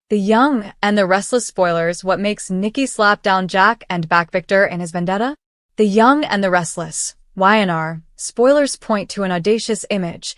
The Young and the Restless spoilers what makes Nikki slap down Jack and back Victor in his vendetta? The Young and the Restless, YNR, spoilers point to an audacious image.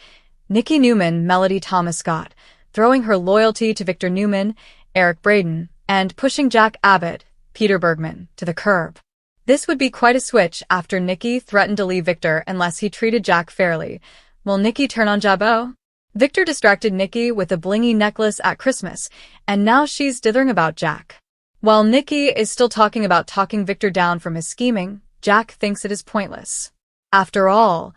Nikki Newman, Melody Thomas Scott, throwing her loyalty to Victor Newman, Eric Braeden, and pushing Jack Abbott, Peter Bergman, to the curb. This would be quite a switch after Nikki threatened to leave Victor unless he treated Jack fairly. Will Nikki turn on Jabot? Victor distracted Nikki with a blingy necklace at Christmas, and now she's dithering about Jack. While Nikki is still talking about talking Victor down from his scheming, Jack thinks it is pointless. After all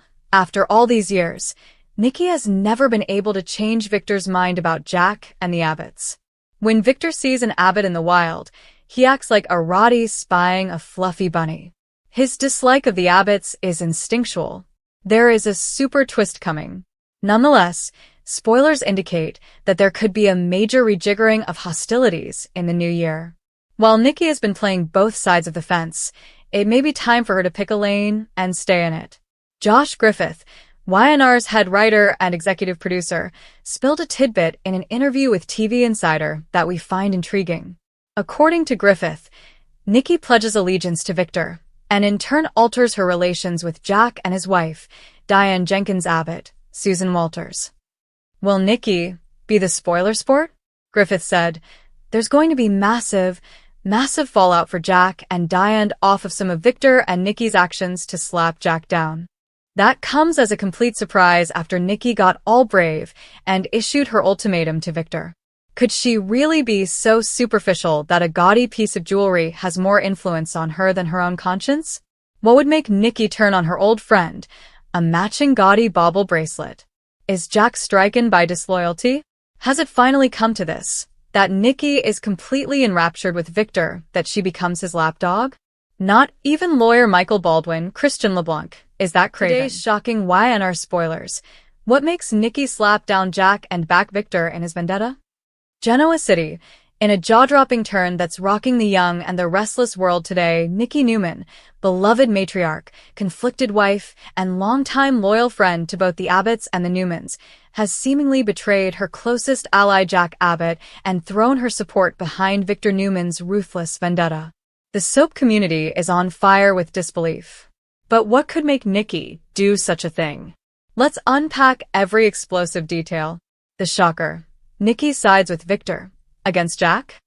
these years, Nikki has never been able to change Victor's mind about Jack and the Abbotts. When Victor sees an Abbott in the wild, he acts like a Roddy spying a fluffy bunny. His dislike of the Abbotts is instinctual. There is a super twist coming. Nonetheless, spoilers indicate that there could be a major rejiggering of hostilities in the new year. While Nikki has been playing both sides of the fence, it may be time for her to pick a lane and stay in it. Josh Griffith, YNR's head writer and executive producer, spilled a tidbit in an interview with TV Insider that we find intriguing. According to Griffith, Nikki pledges allegiance to Victor, and in turn alters her relations with Jack and his wife, Diane Jenkins Abbott, Susan Walters. Will Nikki be the spoiler sport? Griffith said, there's going to be massive fallout for Jack and Diane off of some of Victor and Nikki's actions to slap Jack down. That comes as a complete surprise after Nikki got all brave and issued her ultimatum to Victor. Could she really be so superficial that a gaudy piece of jewelry has more influence on her than her own conscience? What would make Nikki turn on her old friend? A matching gaudy bauble bracelet. Is Jack stricken by disloyalty? Has it finally come to this, that Nikki is completely enraptured with Victor, that she becomes his lapdog? Not even lawyer Michael Baldwin, Christian LeBlanc, is that craven. Today's shocking YNR spoilers. What makes Nikki slap down Jack and back Victor in his vendetta? Genoa City. In a jaw-dropping turn that's rocking the young and the restless world today, Nikki Newman, beloved matriarch, conflicted wife, and longtime loyal friend to both the Abbotts and the Newmans, has seemingly betrayed her closest ally Jack Abbott and thrown her support behind Victor Newman's ruthless vendetta. The soap community is on fire with disbelief. But what could make Nikki do such a thing? Let's unpack every explosive detail. The shocker. Nikki sides with Victor. Against Jack?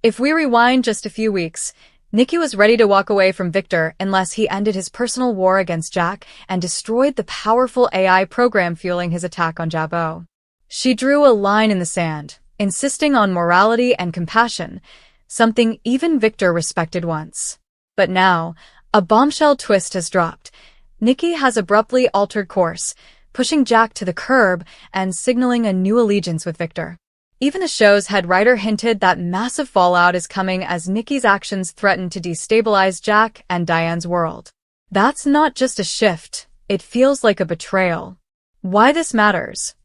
If we rewind just a few weeks, Nikki was ready to walk away from Victor unless he ended his personal war against Jack and destroyed the powerful AI program fueling his attack on Jabot. She drew a line in the sand, insisting on morality and compassion, something even Victor respected once. But now, a bombshell twist has dropped. Nikki has abruptly altered course, pushing Jack to the curb and signaling a new allegiance with Victor. Even the show's head writer hinted that massive fallout is coming as Nikki's actions threaten to destabilize Jack and Diane's world. That's not just a shift, it feels like a betrayal. Why this matters?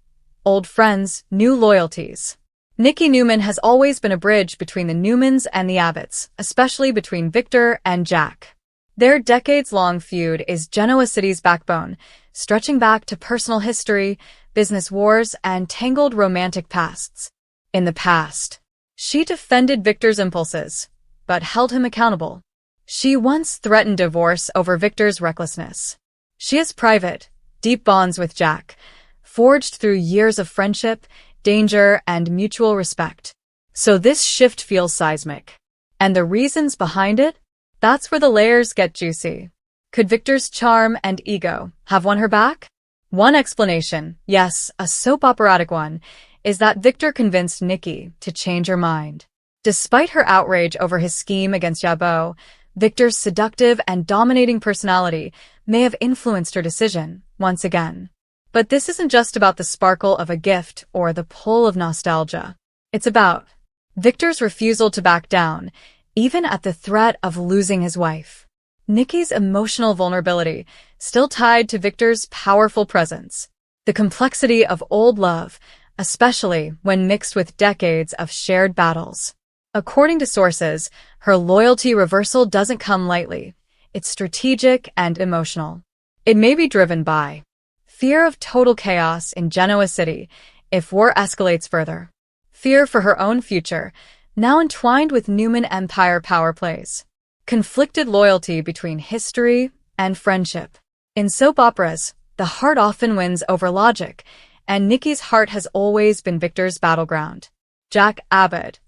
Old friends, new loyalties. Nikki Newman has always been a bridge between the Newmans and the Abbotts, especially between Victor and Jack. Their decades-long feud is Genoa City's backbone, stretching back to personal history, business wars, and tangled romantic pasts. In the past, she defended Victor's impulses, but held him accountable. She once threatened divorce over Victor's recklessness. She has private, deep bonds with Jack, forged through years of friendship, danger, and mutual respect. So this shift feels seismic. And the reasons behind it? That's where the layers get juicy. Could Victor's charm and ego have won her back? One explanation, yes, a soap operatic one, is that Victor convinced Nikki to change her mind. Despite her outrage over his scheme against Jabot, Victor's seductive and dominating personality may have influenced her decision, once again. But this isn't just about the sparkle of a gift or the pull of nostalgia. It's about Victor's refusal to back down, even at the threat of losing his wife. Nikki's emotional vulnerability, still tied to Victor's powerful presence. The complexity of old love, especially when mixed with decades of shared battles. According to sources, her loyalty reversal doesn't come lightly. It's strategic and emotional. It may be driven by fear of total chaos in Genoa City if war escalates further, fear for her own future, now entwined with Newman Empire power plays. Conflicted loyalty between history and friendship. In soap operas, the heart often wins over logic, and Nikki's heart has always been Victor's battleground. Jack Abbott.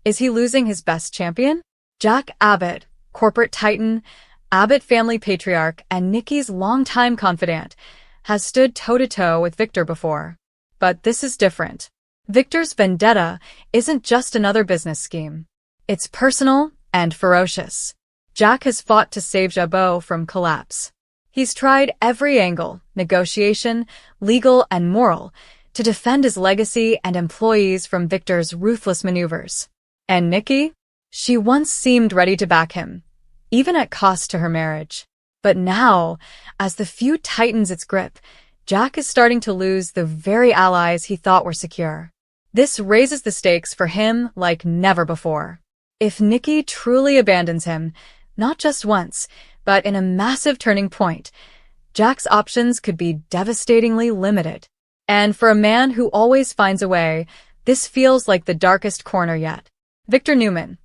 Is he losing his best champion? Jack Abbott, corporate titan, Abbott family patriarch, and Nikki's longtime confidant, has stood toe-to-toe with Victor before. But this is different. Victor's vendetta isn't just another business scheme. It's personal and ferocious. Jack has fought to save Jabot from collapse. He's tried every angle, negotiation, legal and moral, to defend his legacy and employees from Victor's ruthless maneuvers. And Nikki? She once seemed ready to back him, even at cost to her marriage. But now, as the feud tightens its grip, Jack is starting to lose the very allies he thought were secure. This raises the stakes for him like never before. If Nikki truly abandons him, not just once, but in a massive turning point, Jack's options could be devastatingly limited. And for a man who always finds a way, this feels like the darkest corner yet. Victor Newman.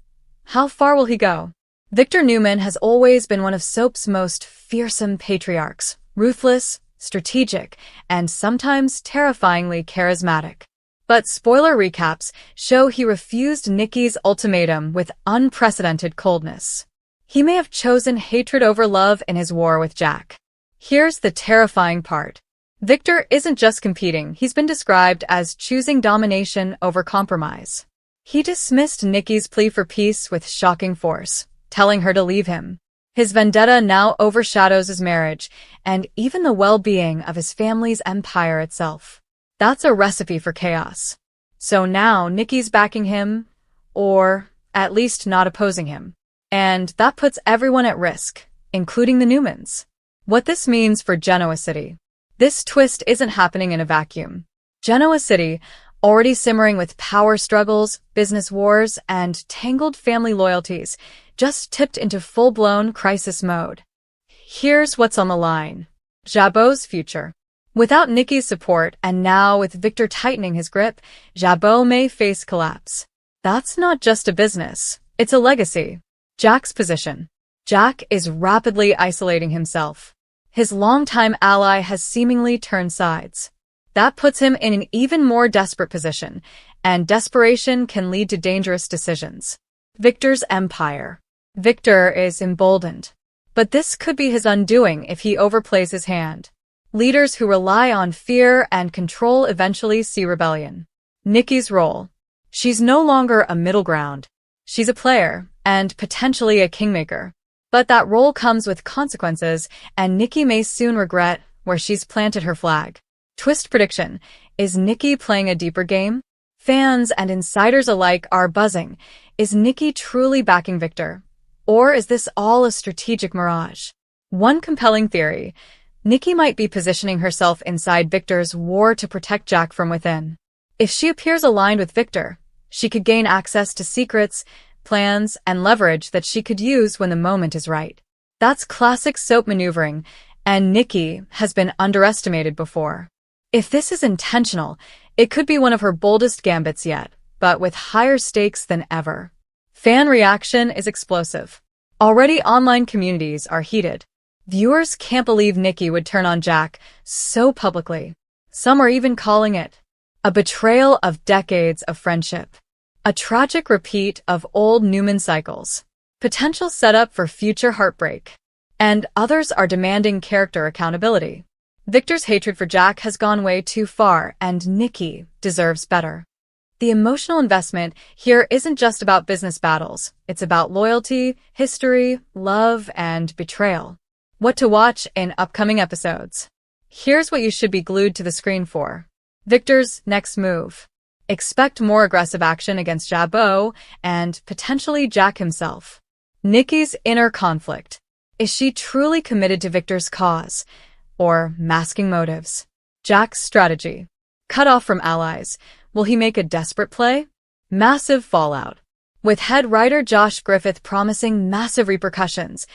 How far will he go? Victor Newman has always been one of soap's most fearsome patriarchs, ruthless, strategic, and sometimes terrifyingly charismatic. But spoiler recaps show he refused Nikki's ultimatum with unprecedented coldness. He may have chosen hatred over love in his war with Jack. Here's the terrifying part. Victor isn't just competing, he's been described as choosing domination over compromise. He dismissed Nikki's plea for peace with shocking force, telling her to leave him. His vendetta now overshadows his marriage and even the well-being of his family's empire itself. That's a recipe for chaos. So now Nikki's backing him, or at least not opposing him. And that puts everyone at risk, including the Newmans. What this means for Genoa City. This twist isn't happening in a vacuum. Genoa City, already simmering with power struggles, business wars, and tangled family loyalties, just tipped into full-blown crisis mode. Here's what's on the line. Jabot's future. Without Nikki's support, and now with Victor tightening his grip, Jabot may face collapse. That's not just a business, it's a legacy. Jack's position. Jack is rapidly isolating himself. His longtime ally has seemingly turned sides. That puts him in an even more desperate position, and desperation can lead to dangerous decisions. Victor's empire. Victor is emboldened. But this could be his undoing if he overplays his hand. Leaders who rely on fear and control eventually see rebellion. Nikki's role. She's no longer a middle ground. She's a player, and potentially a kingmaker. But that role comes with consequences, and Nikki may soon regret where she's planted her flag. Twist prediction. Is Nikki playing a deeper game? Fans and insiders alike are buzzing. Is Nikki truly backing Victor? Or is this all a strategic mirage? One compelling theory. Nikki might be positioning herself inside Victor's war to protect Jack from within. If she appears aligned with Victor, she could gain access to secrets, plans, and leverage that she could use when the moment is right. That's classic soap maneuvering, and Nikki has been underestimated before. If this is intentional, it could be one of her boldest gambits yet, but with higher stakes than ever. Fan reaction is explosive. Already online communities are heated. Viewers can't believe Nikki would turn on Jack so publicly. Some are even calling it a betrayal of decades of friendship. A tragic repeat of old Newman cycles. Potential setup for future heartbreak. And others are demanding character accountability. Victor's hatred for Jack has gone way too far, and Nikki deserves better. The emotional investment here isn't just about business battles. It's about loyalty, history, love, and betrayal. What to watch in upcoming episodes. Here's what you should be glued to the screen for. Victor's next move. Expect more aggressive action against Jabot and potentially Jack himself. Nikki's inner conflict. Is she truly committed to Victor's cause, or masking motives? Jack's strategy. Cut off from allies. Will he make a desperate play? Massive fallout. With head writer Josh Griffith promising massive repercussions,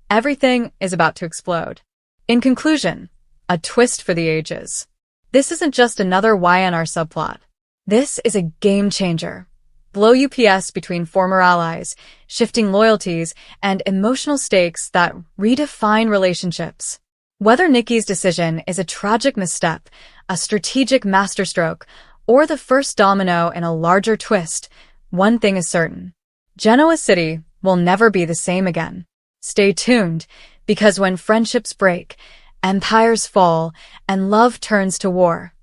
everything is about to explode. In conclusion, a twist for the ages. This isn't just another YNR subplot. This is a game changer. Blow UPS between former allies, shifting loyalties, and emotional stakes that redefine relationships. Whether Nikki's decision is a tragic misstep, a strategic masterstroke, or the first domino in a larger twist, one thing is certain. Genoa City will never be the same again. Stay tuned, because when friendships break, empires fall, and love turns to war,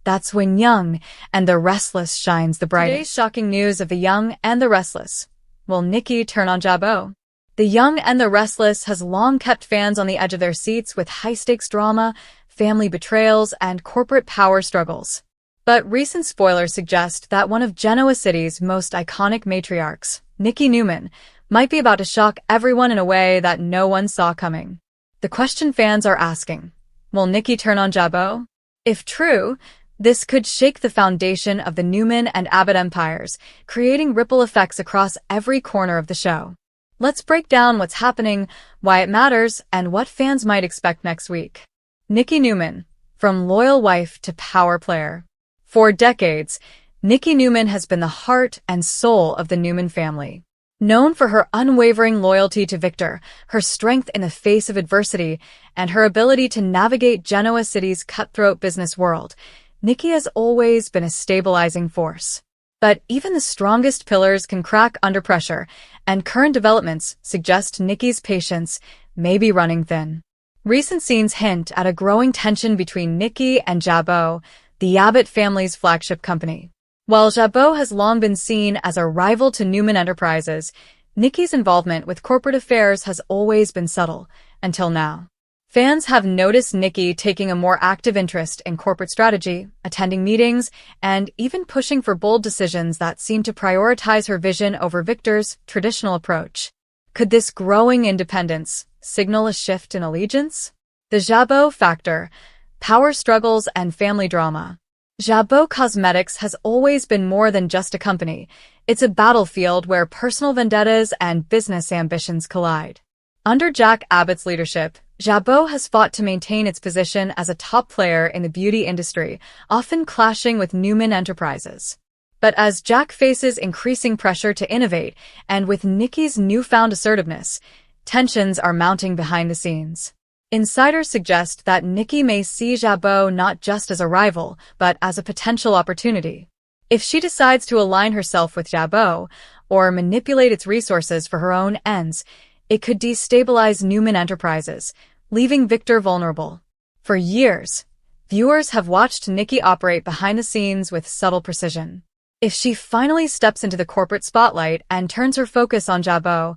that's when Young and the Restless shines the brightest. Today's shocking news of the Young and the Restless. Will Nikki turn on Jabot? The Young and the Restless has long kept fans on the edge of their seats with high-stakes drama, family betrayals, and corporate power struggles. But recent spoilers suggest that one of Genoa City's most iconic matriarchs, Nikki Newman, might be about to shock everyone in a way that no one saw coming. The question fans are asking, will Nikki turn on Jabot? If true, this could shake the foundation of the Newman and Abbott empires, creating ripple effects across every corner of the show. Let's break down what's happening, why it matters, and what fans might expect next week. Nikki Newman, from loyal wife to power player. For decades, Nikki Newman has been the heart and soul of the Newman family. Known for her unwavering loyalty to Victor, her strength in the face of adversity, and her ability to navigate Genoa City's cutthroat business world, Nikki has always been a stabilizing force. But even the strongest pillars can crack under pressure, and current developments suggest Nikki's patience may be running thin. Recent scenes hint at a growing tension between Nikki and Jabot, the Abbott family's flagship company. While Jabot has long been seen as a rival to Newman Enterprises, Nikki's involvement with corporate affairs has always been subtle, until now. Fans have noticed Nikki taking a more active interest in corporate strategy, attending meetings, and even pushing for bold decisions that seem to prioritize her vision over Victor's traditional approach. Could this growing independence signal a shift in allegiance? The Jabot factor, power struggles, and family drama. Jabot Cosmetics has always been more than just a company. It's a battlefield where personal vendettas and business ambitions collide. Under Jack Abbott's leadership, Jabot has fought to maintain its position as a top player in the beauty industry, often clashing with Newman Enterprises. But as Jack faces increasing pressure to innovate, and with Nikki's newfound assertiveness, tensions are mounting behind the scenes. Insiders suggest that Nikki may see Jabot not just as a rival, but as a potential opportunity. If she decides to align herself with Jabot, or manipulate its resources for her own ends, it could destabilize Newman Enterprises, leaving Victor vulnerable. For years, viewers have watched Nikki operate behind the scenes with subtle precision. If she finally steps into the corporate spotlight and turns her focus on Jabot,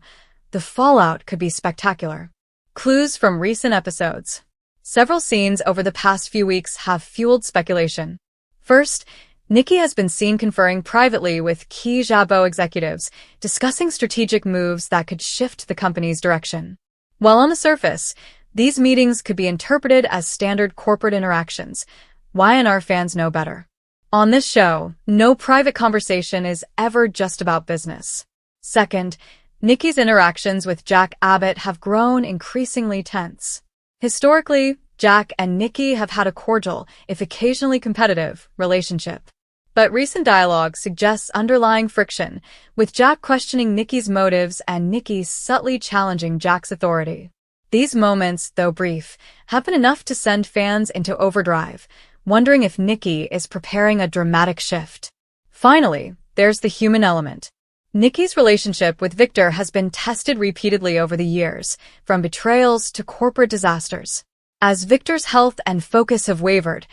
the fallout could be spectacular. Clues from recent episodes. Several scenes over the past few weeks have fueled speculation. First, Nikki has been seen conferring privately with key Jabot executives, discussing strategic moves that could shift the company's direction. While on the surface, these meetings could be interpreted as standard corporate interactions, Y&R fans know better. On this show, no private conversation is ever just about business. Second, Nikki's interactions with Jack Abbott have grown increasingly tense. Historically, Jack and Nikki have had a cordial, if occasionally competitive, relationship. But recent dialogue suggests underlying friction, with Jack questioning Nikki's motives and Nikki subtly challenging Jack's authority. These moments, though brief, have been enough to send fans into overdrive, wondering if Nikki is preparing a dramatic shift. Finally, there's the human element. Nikki's relationship with Victor has been tested repeatedly over the years, from betrayals to corporate disasters. As Victor's health and focus have wavered,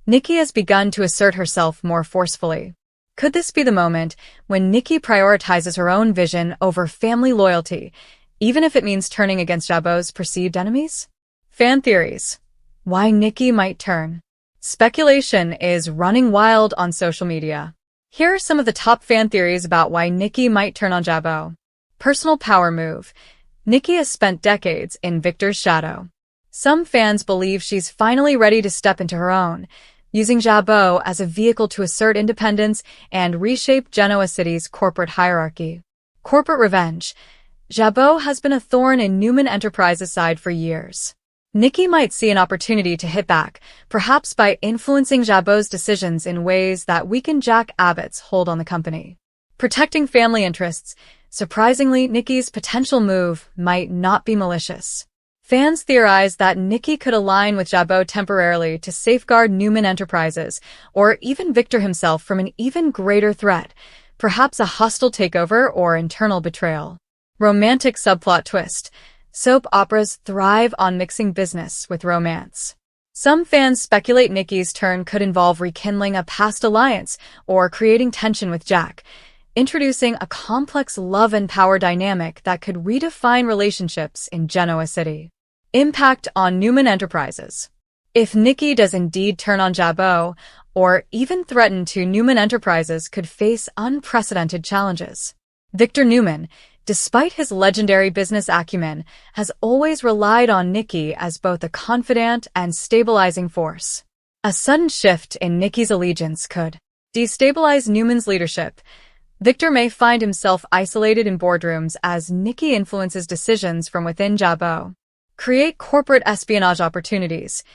Nikki has begun to assert herself more forcefully. Could this be the moment when Nikki prioritizes her own vision over family loyalty, even if it means turning against Jabot's perceived enemies? Fan theories. Why Nikki might turn. Speculation is running wild on social media. Here are some of the top fan theories about why Nikki might turn on Jabot. Personal power move. Nikki has spent decades in Victor's shadow. Some fans believe she's finally ready to step into her own, using Jabot as a vehicle to assert independence and reshape Genoa City's corporate hierarchy. Corporate revenge. Jabot has been a thorn in Newman Enterprises' side for years. Nikki might see an opportunity to hit back, perhaps by influencing Jabot's decisions in ways that weaken Jack Abbott's hold on the company. Protecting family interests. Surprisingly, Nikki's potential move might not be malicious. Fans theorize that Nikki could align with Jabot temporarily to safeguard Newman Enterprises, or even Victor himself from an even greater threat, perhaps a hostile takeover or internal betrayal. Romantic subplot twist. Soap operas thrive on mixing business with romance. Some fans speculate Nikki's turn could involve rekindling a past alliance or creating tension with Jack, introducing a complex love and power dynamic that could redefine relationships in Genoa City. Impact on Newman Enterprises. If Nikki does indeed turn on Jabot, or even threaten to, Newman Enterprises could face unprecedented challenges. Victor Newman, despite his legendary business acumen, has always relied on Nikki as both a confidant and stabilizing force. A sudden shift in Nikki's allegiance could destabilize Newman's leadership. Victor may find himself isolated in boardrooms as Nikki influences decisions from within Jabot. Create corporate espionage opportunities.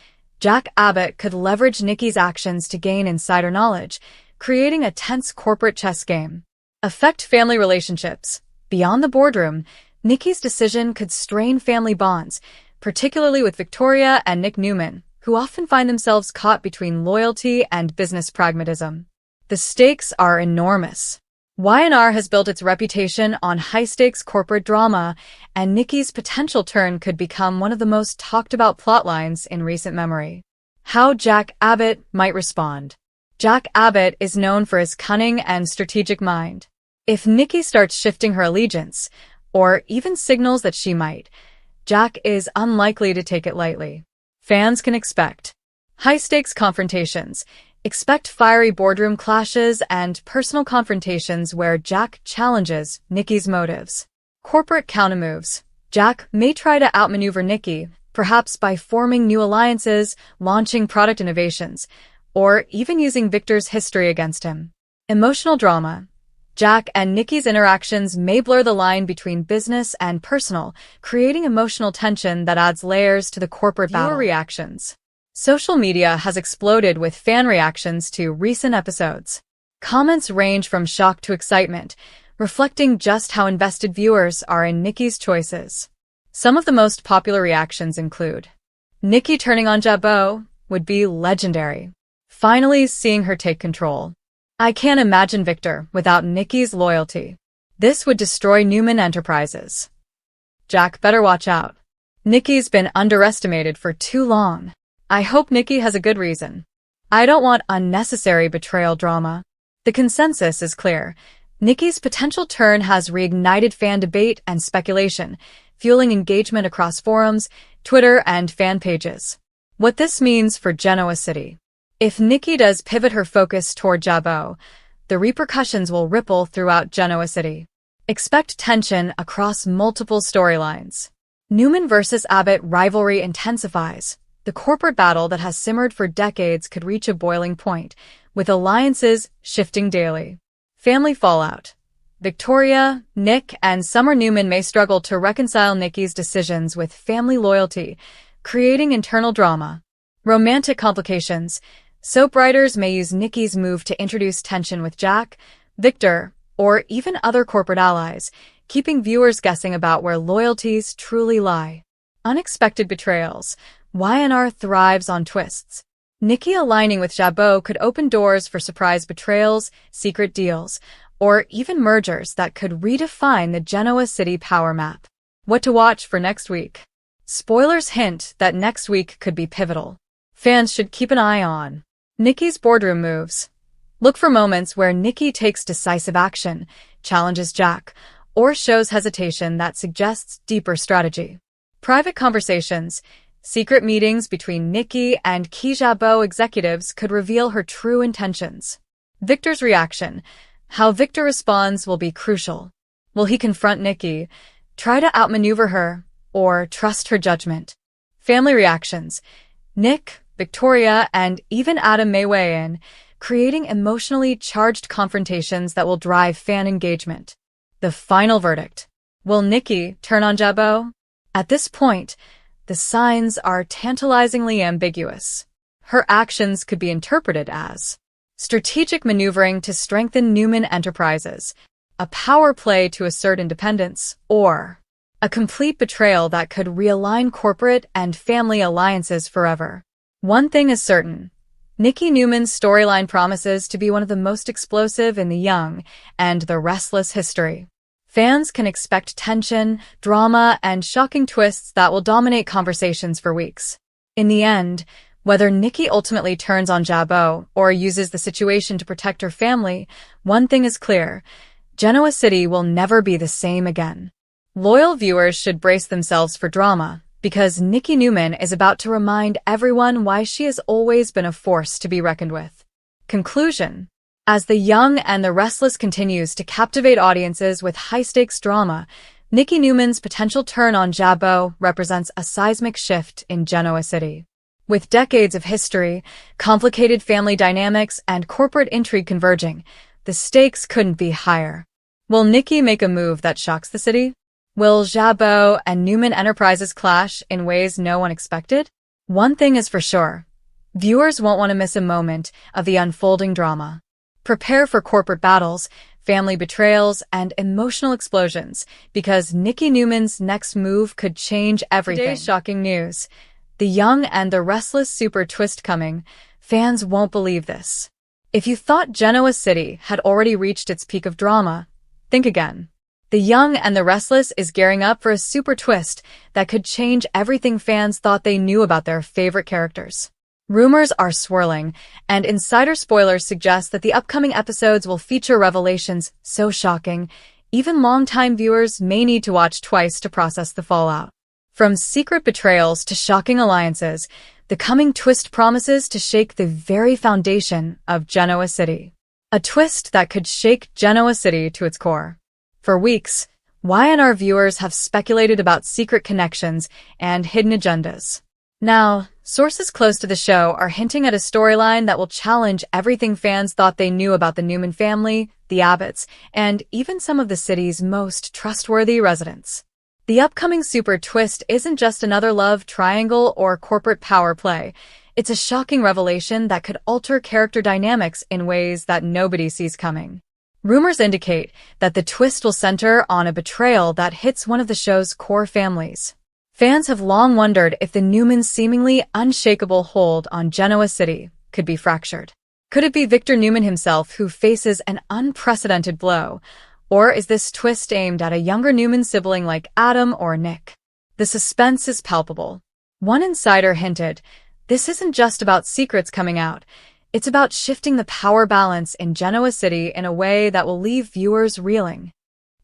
Jack Abbott could leverage Nikki's actions to gain insider knowledge, creating a tense corporate chess game. Affect family relationships. Beyond the boardroom, Nikki's decision could strain family bonds, particularly with Victoria and Nick Newman, who often find themselves caught between loyalty and business pragmatism. The stakes are enormous. Y&R has built its reputation on high-stakes corporate drama, and Nikki's potential turn could become one of the most talked-about plotlines in recent memory. How Jack Abbott might respond. Jack Abbott is known for his cunning and strategic mind. If Nikki starts shifting her allegiance, or even signals that she might, Jack is unlikely to take it lightly. Fans can expect high-stakes confrontations. Expect fiery boardroom clashes and personal confrontations where Jack challenges Nikki's motives. Corporate countermoves. Jack may try to outmaneuver Nikki, perhaps by forming new alliances, launching product innovations, or even using Victor's history against him. Emotional drama. Jack and Nikki's interactions may blur the line between business and personal, creating emotional tension that adds layers to the corporate battle. Viewer reactions. Social media has exploded with fan reactions to recent episodes. Comments range from shock to excitement, reflecting just how invested viewers are in Nikki's choices. Some of the most popular reactions include: Nikki turning on Jabot would be legendary. Finally seeing her take control. I can't imagine Victor without Nikki's loyalty. This would destroy Newman Enterprises. Jack better watch out. Nikki's been underestimated for too long. I hope Nikki has a good reason. I don't want unnecessary betrayal drama. The consensus is clear. Nikki's potential turn has reignited fan debate and speculation, fueling engagement across forums, Twitter, and fan pages. What this means for Genoa City. If Nikki does pivot her focus toward Jabot, the repercussions will ripple throughout Genoa City. Expect tension across multiple storylines. Newman versus Abbott rivalry intensifies. The corporate battle that has simmered for decades could reach a boiling point, with alliances shifting daily. Family fallout. Victoria, Nick, and Summer Newman may struggle to reconcile Nikki's decisions with family loyalty, creating internal drama. Romantic complications. Soap writers may use Nikki's move to introduce tension with Jack, Victor, or even other corporate allies, keeping viewers guessing about where loyalties truly lie. Unexpected betrayals. Y&R thrives on twists. Nikki aligning with Jabot could open doors for surprise betrayals, secret deals, or even mergers that could redefine the Genoa City power map. What to watch for next week? Spoilers hint that next week could be pivotal. Fans should keep an eye on Nikki's boardroom moves. Look for moments where Nikki takes decisive action, challenges Jack, or shows hesitation that suggests deeper strategy. Private conversations. Secret meetings between Nikki and key Jabot executives could reveal her true intentions. Victor's reaction. How Victor responds will be crucial. Will he confront Nikki, try to outmaneuver her, or trust her judgment? Family reactions. Nick, Victoria, and even Adam may weigh in, creating emotionally charged confrontations that will drive fan engagement. The final verdict. Will Nikki turn on Jabot? At this point, the signs are tantalizingly ambiguous. Her actions could be interpreted as strategic maneuvering to strengthen Newman Enterprises, a power play to assert independence, or a complete betrayal that could realign corporate and family alliances forever. One thing is certain. Nikki Newman's storyline promises to be one of the most explosive in the Young and the Restless history. Fans can expect tension, drama, and shocking twists that will dominate conversations for weeks. In the end, whether Nikki ultimately turns on Jabbo or uses the situation to protect her family, one thing is clear: Genoa City will never be the same again. Loyal viewers should brace themselves for drama, because Nikki Newman is about to remind everyone why she has always been a force to be reckoned with. Conclusion. As The Young and the Restless continues to captivate audiences with high-stakes drama, Nikki Newman's potential turn on Jabbo represents a seismic shift in Genoa City. With decades of history, complicated family dynamics, and corporate intrigue converging, the stakes couldn't be higher. Will Nikki make a move that shocks the city? Will Jabbo and Newman Enterprises clash in ways no one expected? One thing is for sure: viewers won't want to miss a moment of the unfolding drama. Prepare for corporate battles, family betrayals, and emotional explosions, because Nikki Newman's next move could change everything. Today's shocking news: The Young and the Restless super twist coming. Fans won't believe this. If you thought Genoa City had already reached its peak of drama, think again. The Young and the Restless is gearing up for a super twist that could change everything fans thought they knew about their favorite characters. Rumors are swirling, and insider spoilers suggest that the upcoming episodes will feature revelations so shocking, even longtime viewers may need to watch twice to process the fallout. From secret betrayals to shocking alliances, the coming twist promises to shake the very foundation of Genoa City. A twist that could shake Genoa City to its core. For weeks, Y&R viewers have speculated about secret connections and hidden agendas. Now, sources close to the show are hinting at a storyline that will challenge everything fans thought they knew about the Newman family, the Abbotts, and even some of the city's most trustworthy residents. The upcoming super twist isn't just another love triangle or corporate power play. It's a shocking revelation that could alter character dynamics in ways that nobody sees coming. Rumors indicate that the twist will center on a betrayal that hits one of the show's core families. Fans have long wondered if the Newmans' seemingly unshakable hold on Genoa City could be fractured. Could it be Victor Newman himself who faces an unprecedented blow? Or is this twist aimed at a younger Newman sibling like Adam or Nick? The suspense is palpable. One insider hinted, this isn't just about secrets coming out. It's about shifting the power balance in Genoa City in a way that will leave viewers reeling.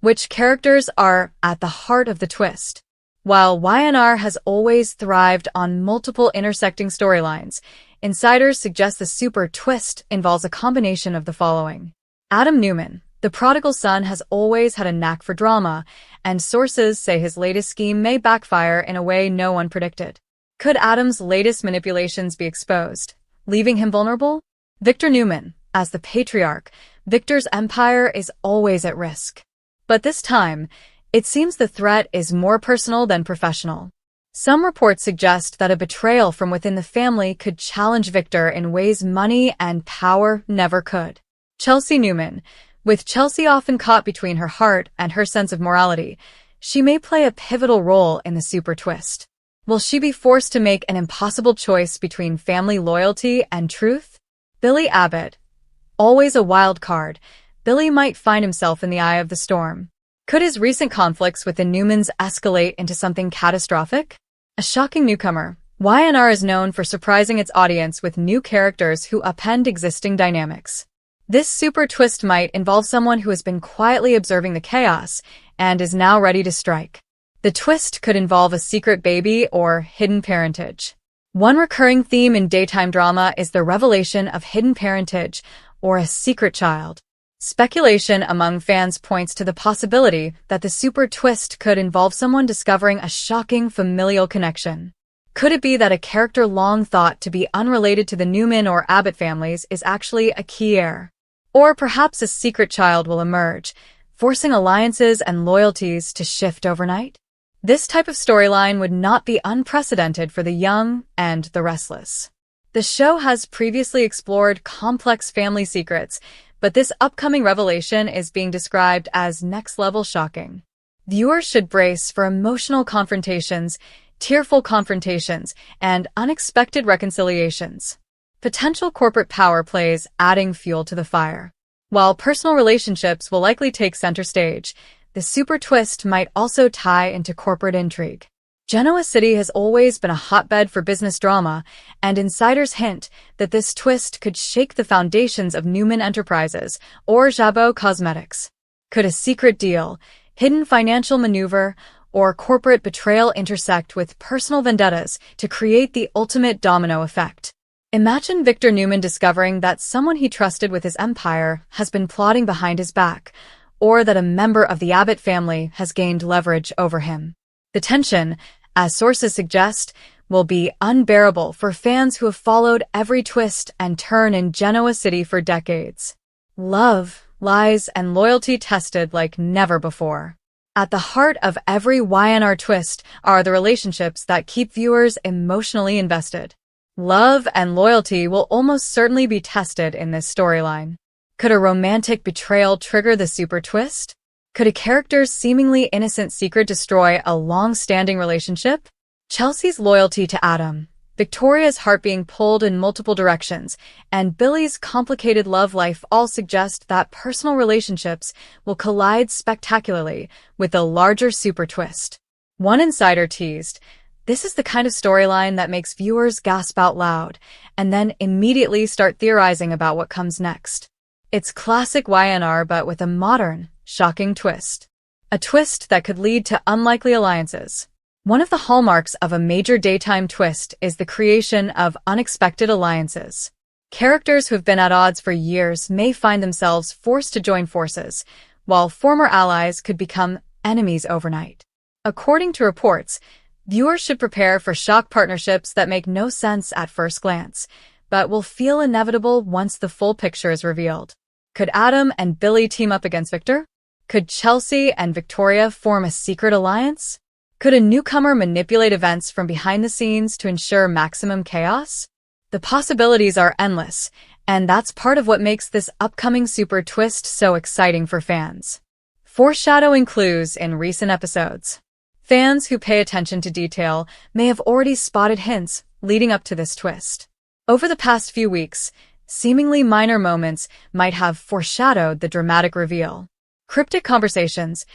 Which characters are at the heart of the twist? While Y&R has always thrived on multiple intersecting storylines, insiders suggest the super twist involves a combination of the following. Adam Newman, the prodigal son, has always had a knack for drama, and sources say his latest scheme may backfire in a way no one predicted. Could Adam's latest manipulations be exposed, leaving him vulnerable? Victor Newman, as the patriarch, Victor's empire is always at risk. But this time, it seems the threat is more personal than professional. Some reports suggest that a betrayal from within the family could challenge Victor in ways money and power never could. Chelsea Newman, with Chelsea often caught between her heart and her sense of morality, she may play a pivotal role in the super twist. Will she be forced to make an impossible choice between family loyalty and truth? Billy Abbott, always a wild card, Billy might find himself in the eye of the storm. Could his recent conflicts with the Newmans escalate into something catastrophic? A shocking newcomer, Y&R is known for surprising its audience with new characters who upend existing dynamics. This super twist might involve someone who has been quietly observing the chaos and is now ready to strike. The twist could involve a secret baby or hidden parentage. One recurring theme in daytime drama is the revelation of hidden parentage or a secret child. Speculation among fans points to the possibility that the super twist could involve someone discovering a shocking familial connection. Could it be that a character long thought to be unrelated to the Newman or Abbott families is actually a key heir? Or perhaps a secret child will emerge, forcing alliances and loyalties to shift overnight? This type of storyline would not be unprecedented for The Young and the Restless. The show has previously explored complex family secrets, but this upcoming revelation is being described as next-level shocking. Viewers should brace for emotional confrontations, tearful confrontations, and unexpected reconciliations. Potential corporate power plays adding fuel to the fire. While personal relationships will likely take center stage, the super twist might also tie into corporate intrigue. Genoa City has always been a hotbed for business drama, and insiders hint that this twist could shake the foundations of Newman Enterprises or Jabot Cosmetics. Could a secret deal, hidden financial maneuver, or corporate betrayal intersect with personal vendettas to create the ultimate domino effect? Imagine Victor Newman discovering that someone he trusted with his empire has been plotting behind his back, or that a member of the Abbott family has gained leverage over him. The tension, as sources suggest, will be unbearable for fans who have followed every twist and turn in Genoa City for decades. Love, lies, and loyalty tested like never before. At the heart of every YNR twist are the relationships that keep viewers emotionally invested. Love and loyalty will almost certainly be tested in this storyline. Could a romantic betrayal trigger the super twist? Could a character's seemingly innocent secret destroy a long-standing relationship? Chelsea's loyalty to Adam, Victoria's heart being pulled in multiple directions, and Billy's complicated love life all suggest that personal relationships will collide spectacularly with a larger super twist. One insider teased, "This is the kind of storyline that makes viewers gasp out loud, and then immediately start theorizing about what comes next." It's classic YNR but with a modern, shocking twist. A twist that could lead to unlikely alliances. One of the hallmarks of a major daytime twist is the creation of unexpected alliances. Characters who have been at odds for years may find themselves forced to join forces, while former allies could become enemies overnight. According to reports, viewers should prepare for shock partnerships that make no sense at first glance, but will feel inevitable once the full picture is revealed. Could Adam and Billy team up against Victor? Could Chelsea and Victoria form a secret alliance? Could a newcomer manipulate events from behind the scenes to ensure maximum chaos? The possibilities are endless, and that's part of what makes this upcoming super twist so exciting for fans. Foreshadowing clues in recent episodes. Fans who pay attention to detail may have already spotted hints leading up to this twist. Over the past few weeks, seemingly minor moments might have foreshadowed the dramatic reveal. Cryptic conversations.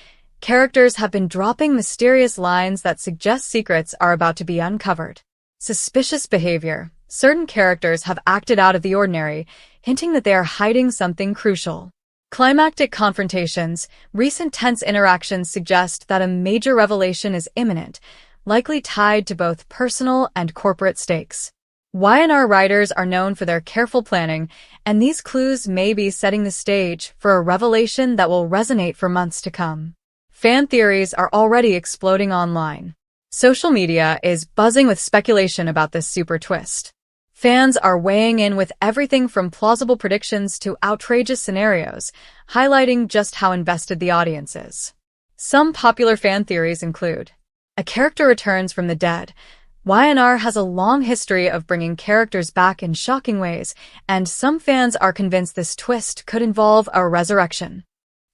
Characters have been dropping mysterious lines that suggest secrets are about to be uncovered. Suspicious behavior. Certain characters have acted out of the ordinary, hinting that they are hiding something crucial. Climactic confrontations. Recent tense interactions suggest that a major revelation is imminent, likely tied to both personal and corporate stakes. YNR writers are known for their careful planning, and these clues may be setting the stage for a revelation that will resonate for months to come. Fan theories are already exploding online. Social media is buzzing with speculation about this super twist. Fans are weighing in with everything from plausible predictions to outrageous scenarios, highlighting just how invested the audience is. Some popular fan theories include: a character returns from the dead. YNR has a long history of bringing characters back in shocking ways, and some fans are convinced this twist could involve a resurrection.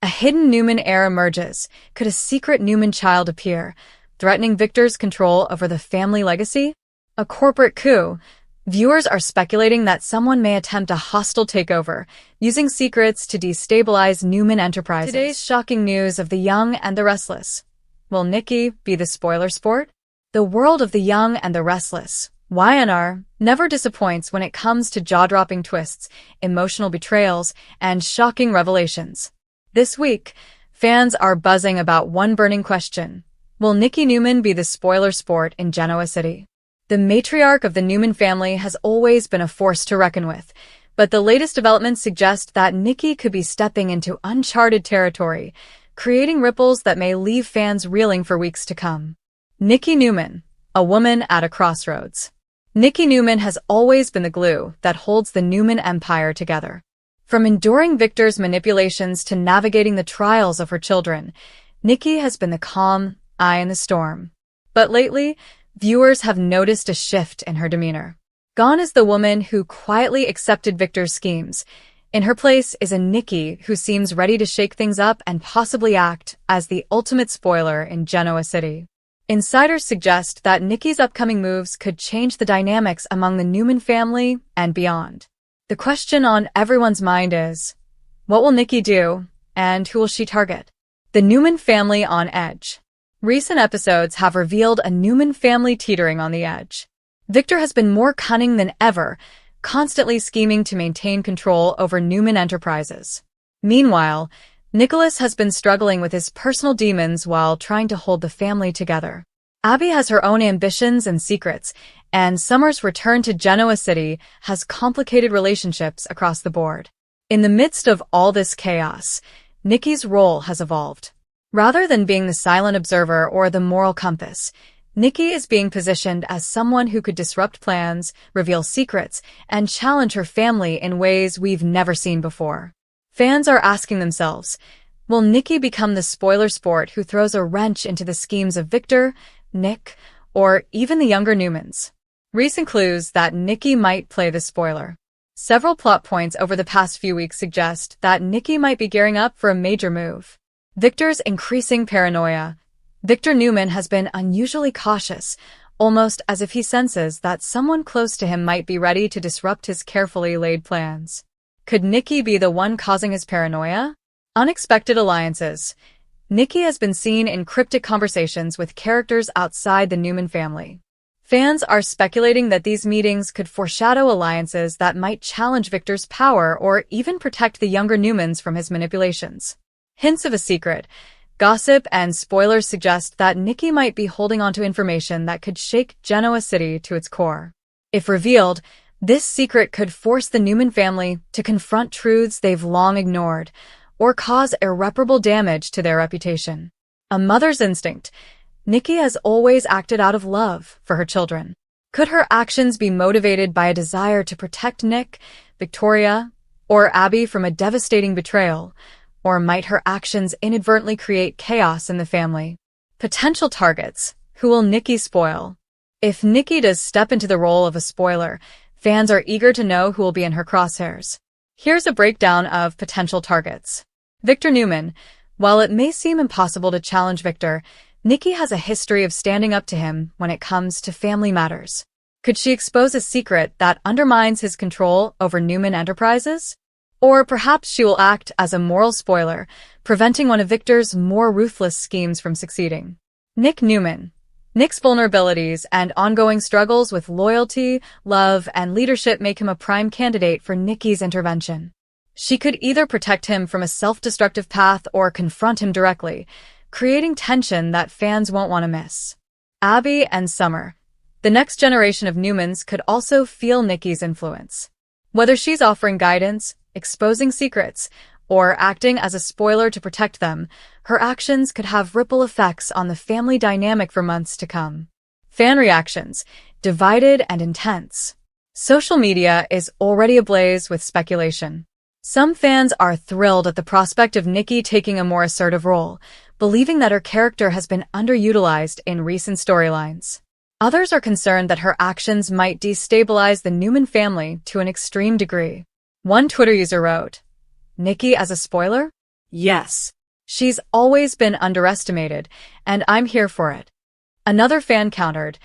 A hidden Newman heir emerges. Could a secret Newman child appear, threatening Victor's control over the family legacy? A corporate coup. Viewers are speculating that someone may attempt a hostile takeover, using secrets to destabilize Newman Enterprises. Today's shocking news of The Young and the Restless. Will Nikki be the spoiler sport? The world of The Young and the Restless, YNR, never disappoints when it comes to jaw-dropping twists, emotional betrayals, and shocking revelations. This week, fans are buzzing about one burning question. Will Nikki Newman be the spoiler sport in Genoa City? The matriarch of the Newman family has always been a force to reckon with, but the latest developments suggest that Nikki could be stepping into uncharted territory, creating ripples that may leave fans reeling for weeks to come. Nikki Newman, a woman at a crossroads. Nikki Newman has always been the glue that holds the Newman empire together. From enduring Victor's manipulations to navigating the trials of her children, Nikki has been the calm, eye in the storm. But lately, viewers have noticed a shift in her demeanor. Gone is the woman who quietly accepted Victor's schemes. In her place is a Nikki who seems ready to shake things up and possibly act as the ultimate spoiler in Genoa City. Insiders suggest that Nikki's upcoming moves could change the dynamics among the Newman family and beyond. The question on everyone's mind is, what will Nikki do, and who will she target? The Newman family on edge. Recent episodes have revealed a Newman family teetering on the edge. Victor has been more cunning than ever, constantly scheming to maintain control over Newman Enterprises. Meanwhile, Nicholas has been struggling with his personal demons while trying to hold the family together. Abby has her own ambitions and secrets, and Summer's return to Genoa City has complicated relationships across the board. In the midst of all this chaos, Nikki's role has evolved. Rather than being the silent observer or the moral compass, Nikki is being positioned as someone who could disrupt plans, reveal secrets, and challenge her family in ways we've never seen before. Fans are asking themselves, will Nikki become the spoiler sport who throws a wrench into the schemes of Victor, Nick, or even the younger Newmans? Recent clues that Nikki might play the spoiler. Several plot points over the past few weeks suggest that Nikki might be gearing up for a major move. Victor's increasing paranoia. Victor Newman has been unusually cautious, almost as if he senses that someone close to him might be ready to disrupt his carefully laid plans. Could Nikki be the one causing his paranoia? Unexpected alliances. Nikki has been seen in cryptic conversations with characters outside the Newman family. Fans are speculating that these meetings could foreshadow alliances that might challenge Victor's power or even protect the younger Newmans from his manipulations. Hints of a secret. Gossip and spoilers suggest that Nikki might be holding onto information that could shake Genoa City to its core. If revealed, this secret could force the Newman family to confront truths they've long ignored, or cause irreparable damage to their reputation. A mother's instinct. Nikki has always acted out of love for her children. Could her actions be motivated by a desire to protect Nick, Victoria, or Abby from a devastating betrayal? Or might her actions inadvertently create chaos in the family? Potential targets. Who will Nikki spoil? If Nikki does step into the role of a spoiler, fans are eager to know who will be in her crosshairs. Here's a breakdown of potential targets. Victor Newman. While it may seem impossible to challenge Victor, Nikki has a history of standing up to him when it comes to family matters. Could she expose a secret that undermines his control over Newman Enterprises? Or perhaps she will act as a moral spoiler, preventing one of Victor's more ruthless schemes from succeeding. Nick Newman. Nick's vulnerabilities and ongoing struggles with loyalty, love, and leadership make him a prime candidate for Nikki's intervention. She could either protect him from a self-destructive path or confront him directly, creating tension that fans won't want to miss. Abby and Summer. The next generation of Newmans could also feel Nikki's influence. Whether she's offering guidance, exposing secrets, or acting as a spoiler to protect them, her actions could have ripple effects on the family dynamic for months to come. Fan reactions. Divided and intense. Social media is already ablaze with speculation. Some fans are thrilled at the prospect of Nikki taking a more assertive role, believing that her character has been underutilized in recent storylines. Others are concerned that her actions might destabilize the Newman family to an extreme degree. One Twitter user wrote, "Nikki as a spoiler? Yes. She's always been underestimated, and I'm here for it." Another fan countered,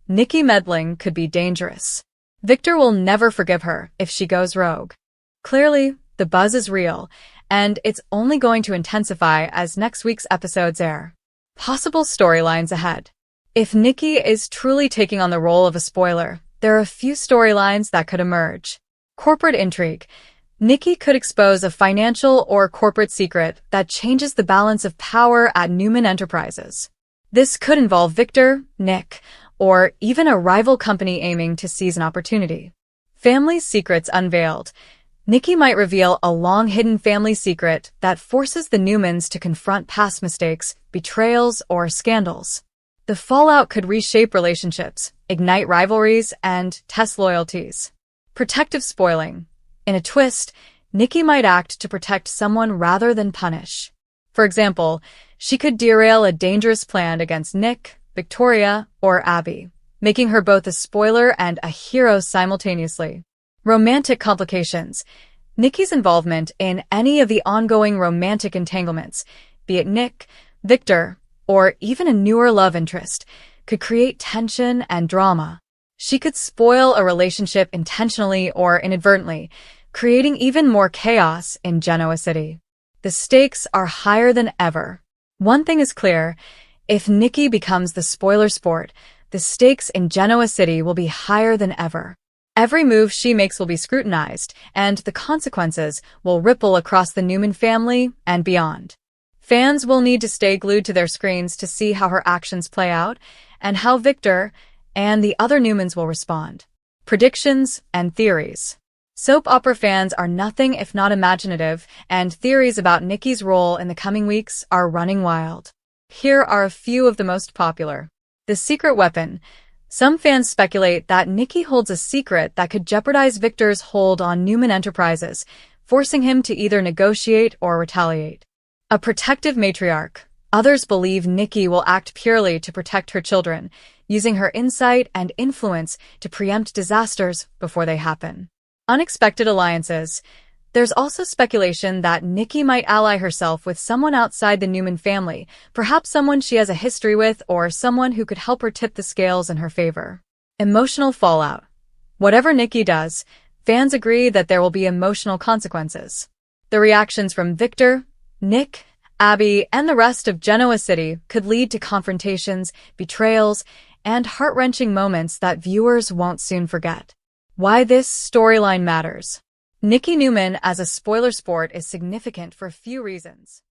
"Nikki meddling could be dangerous. Victor will never forgive her if she goes rogue." Clearly, the buzz is real, and it's only going to intensify as next week's episodes air. Possible storylines ahead. If Nikki is truly taking on the role of a spoiler, there are a few storylines that could emerge. Corporate intrigue. Nikki could expose a financial or corporate secret that changes the balance of power at Newman Enterprises. This could involve Victor, Nick, or even a rival company aiming to seize an opportunity. Family secrets unveiled. Nikki might reveal a long-hidden family secret that forces the Newmans to confront past mistakes, betrayals, or scandals. The fallout could reshape relationships, ignite rivalries, and test loyalties. Protective spoiling. In a twist, Nikki might act to protect someone rather than punish. For example, She could derail a dangerous plan against Nick, Victoria, or Abby, making her both a spoiler and a hero simultaneously. Romantic complications. Nikki's involvement in any of the ongoing romantic entanglements, be it Nick, Victor, or even a newer love interest, could create tension and drama. She could spoil a relationship intentionally or inadvertently, creating even more chaos in Genoa City. The stakes are higher than ever. One thing is clear, if Nikki becomes the spoiler sport, the stakes in Genoa City will be higher than ever. Every move she makes will be scrutinized, and the consequences will ripple across the Newman family and beyond. Fans will need to stay glued to their screens to see how her actions play out, and how Victor and the other Newmans will respond. Predictions and theories. Soap opera fans are nothing if not imaginative, and theories about Nikki's role in the coming weeks are running wild. Here are a few of the most popular. The secret weapon. Some fans speculate that Nikki holds a secret that could jeopardize Victor's hold on Newman Enterprises, forcing him to either negotiate or retaliate. A protective matriarch. Others believe Nikki will act purely to protect her children, using her insight and influence to preempt disasters before they happen. Unexpected alliances. There's also speculation that Nikki might ally herself with someone outside the Newman family, perhaps someone she has a history with or someone who could help her tip the scales in her favor. Emotional fallout. Whatever Nikki does, fans agree that there will be emotional consequences. The reactions from Victor, Nick, Abby, and the rest of Genoa City could lead to confrontations, betrayals, and heart-wrenching moments that viewers won't soon forget. Why this storyline matters. Nikki Newman as a spoiler sport is significant for a few reasons.